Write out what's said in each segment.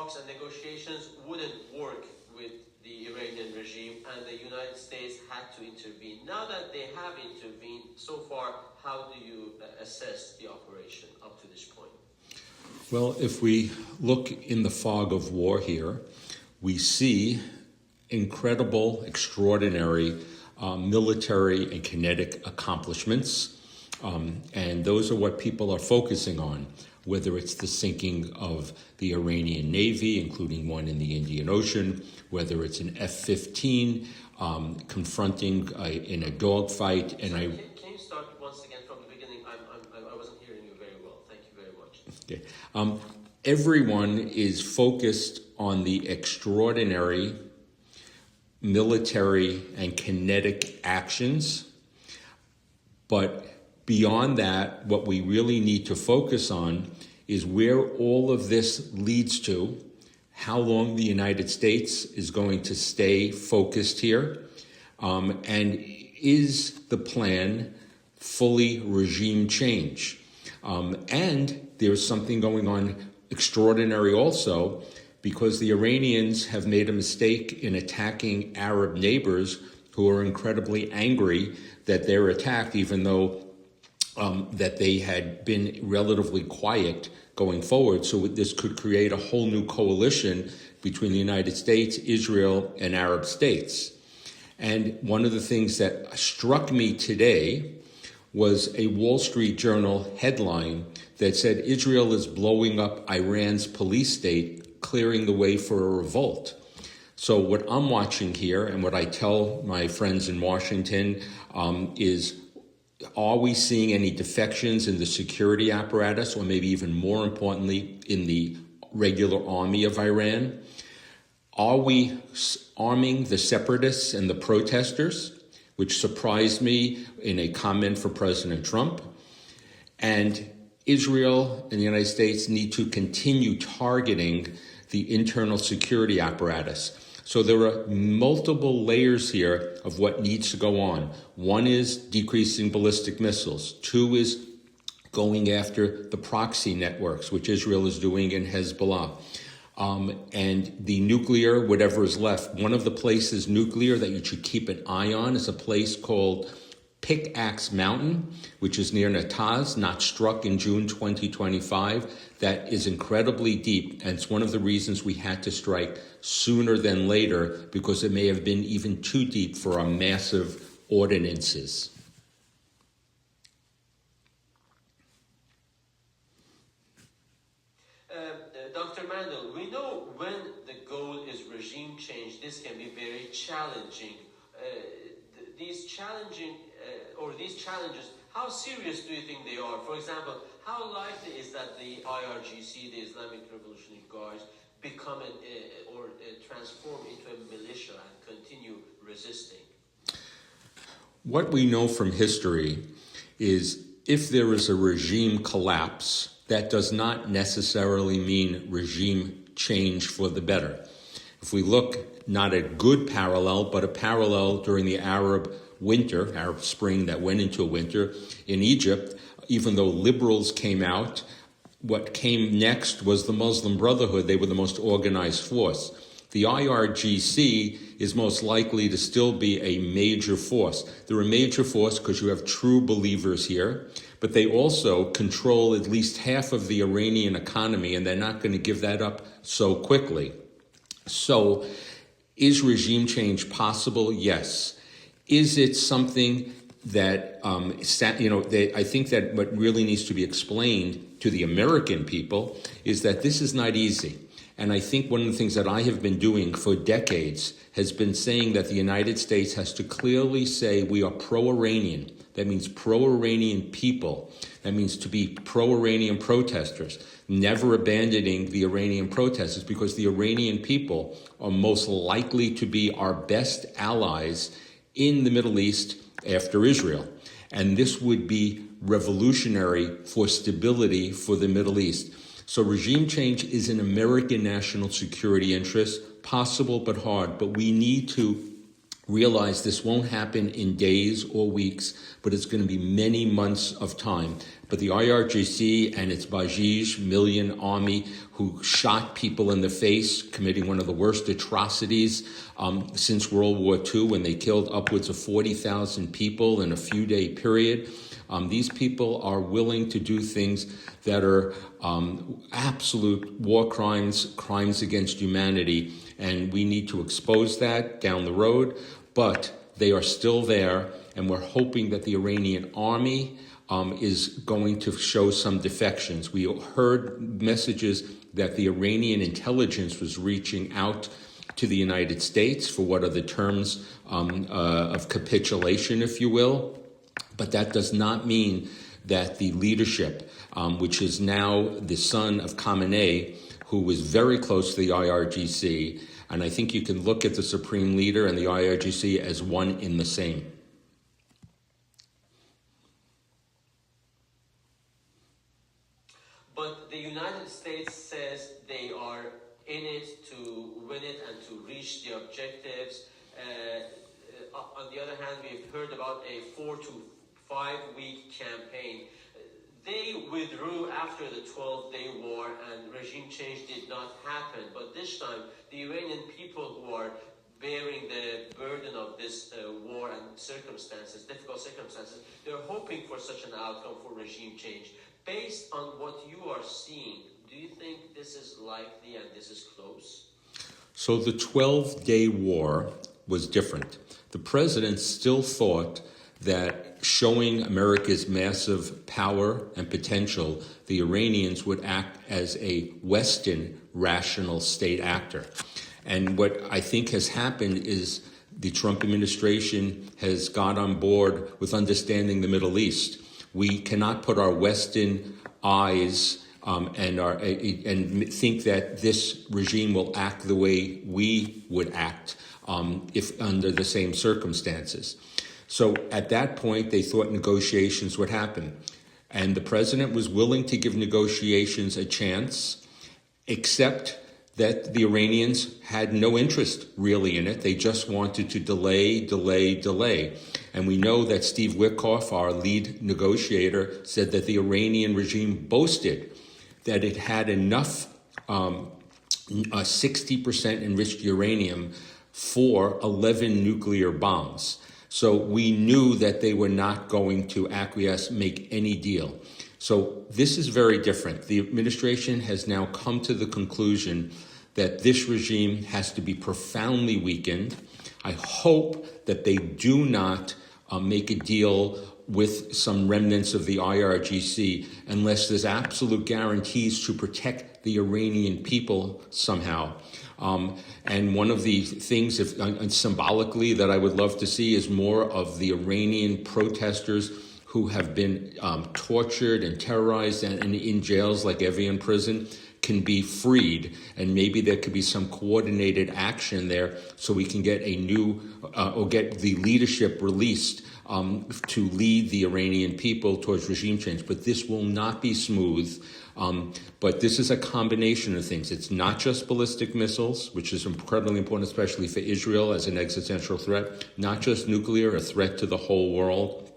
talks and negotiations wouldn't work with the Iranian regime, and the United States had to intervene. Now that they have intervened so far, how do you assess the operation up to this point? Well, if we look in the fog of war here, we see incredible, extraordinary military and kinetic accomplishments, and those are what people are focusing on, whether it's the sinking of the Iranian Navy, including one in the Indian Ocean, whether it's an F-15 confronting in a dogfight. And Can you start once again from the beginning? I wasn't hearing you very well. Thank you very much. Okay. Everyone is focused on the extraordinary military and kinetic actions, but beyond that, what we really need to focus on is where all of this leads to, how long the United States is going to stay focused here, and is the plan fully regime change. And there's something going on extraordinary also, because the Iranians have made a mistake in attacking Arab neighbors who are incredibly angry that they're attacked, even though that they had been relatively quiet going forward. So this could create a whole new coalition between the United States, Israel, and Arab states. And one of the things that struck me today was a Wall Street Journal headline that said Israel is blowing up Iran's police state, clearing the way for a revolt. So what I'm watching here, and what I tell my friends in Washington, is, are we seeing any defections in the security apparatus, or maybe even more importantly, in the regular army of Iran? Are we arming the separatists and the protesters, which surprised me in a comment for President Trump? And Israel and the United States need to continue targeting the internal security apparatus. So there are multiple layers here of what needs to go on. One is decreasing ballistic missiles. Two is going after the proxy networks, which Israel is doing in Hezbollah. And the nuclear, whatever is left. One of the places nuclear that you should keep an eye on is a place called Pickaxe Mountain, which is near Natanz, not struck in June 2025. That is incredibly deep, and it's one of the reasons we had to strike sooner than later, because it may have been even too deep for our massive ordinances. Dr. Mandel, we know when the goal is regime change, this can be very challenging. These challenges, how serious do you think they are? For example, how likely is that the IRGC, the Islamic Revolutionary Guards, become or transform into a militia and continue resisting? What we know from history is if there is a regime collapse, that does not necessarily mean regime change for the better. If we look not a good parallel, but a parallel during the Arab Spring that went into a winter in Egypt, even though liberals came out, what came next was the Muslim Brotherhood. They were the most organized force. The IRGC is most likely to still be a major force. They're a major force because you have true believers here, but they also control at least half of the Iranian economy, and they're not going to give that up so quickly. So, is regime change possible? Yes. Is it something that, I think that what really needs to be explained to the American people is that this is not easy. And I think one of the things that I have been doing for decades has been saying that the United States has to clearly say we are pro-Iranian. That means pro-Iranian people. That means to be pro-Iranian protesters, never abandoning the Iranian protesters, because the Iranian people are most likely to be our best allies in the Middle East after Israel. And this would be revolutionary for stability for the Middle East. So regime change is an American national security interest, possible but hard, but we need to realize this won't happen in days or weeks, but it's going to be many months of time. But the IRGC and its Bajij million army who shot people in the face, committing one of the worst atrocities since World War II, when they killed upwards of 40,000 people in a few-day period. These people are willing to do things that are absolute war crimes, crimes against humanity, and we need to expose that down the road, but they are still there, and we're hoping that the Iranian army is going to show some defections. We heard messages that the Iranian intelligence was reaching out to the United States for what are the terms of capitulation, if you will. But that does not mean that the leadership, which is now the son of Khamenei, who was very close to the IRGC, and I think you can look at the supreme leader and the IRGC as one in the same. But the United States says they are in it to win it and to reach the objectives. On the other hand, we've heard about a 4 to 5 week campaign. They withdrew after the 12-day war and regime change did not happen. But this time, the Iranian people who are bearing the burden of this war and circumstances, difficult circumstances, they're hoping for such an outcome for regime change. Based on what you are seeing, do you think this is likely and this is close? So the 12-day war was different. The president still thought that showing America's massive power and potential, the Iranians would act as a Western rational state actor. And what I think has happened is the Trump administration has got on board with understanding the Middle East. We cannot put our Western eyes and think that this regime will act the way we would act if under the same circumstances. So at that point, they thought negotiations would happen. And the president was willing to give negotiations a chance, except that the Iranians had no interest really in it. They just wanted to delay. And we know that Steve Witkoff, our lead negotiator, said that the Iranian regime boasted that it had enough 60% enriched uranium for 11 nuclear bombs. So we knew that they were not going to acquiesce, make any deal. So this is very different. The administration has now come to the conclusion that this regime has to be profoundly weakened. I hope that they do not make a deal with some remnants of the IRGC unless there's absolute guarantees to protect the Iranian people somehow. And one of the things, symbolically, that I would love to see is more of the Iranian protesters who have been tortured and terrorized and in jails like Evian prison can be freed, and maybe there could be some coordinated action there so we can get a new or get the leadership released to lead the Iranian people towards regime change. But this will not be smooth. But this is a combination of things. It's not just ballistic missiles, which is incredibly important, especially for Israel as an existential threat, not just nuclear, a threat to the whole world,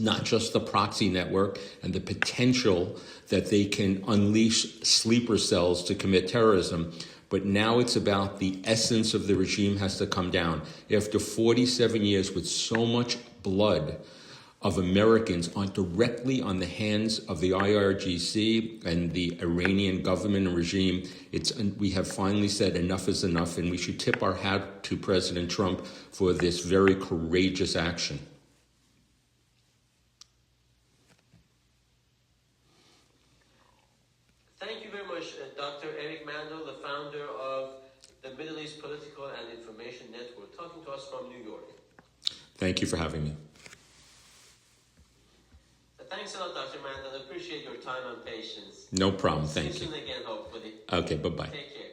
not just the proxy network and the potential that they can unleash sleeper cells to commit terrorism. But now it's about the essence of the regime has to come down. After 47 years with so much blood of Americans directly on the hands of the IRGC and the Iranian government and regime, we have finally said enough is enough, and we should tip our hat to President Trump for this very courageous action. Thank you very much, Dr. Eric Mandel, the founder of the Middle East Political and Information Network, talking to us from New York. Thank you for having me. Thanks a lot, Dr. Mandel. I appreciate your time and patience. No problem. Thank you. See you soon again, hopefully. Okay, bye-bye. Take care.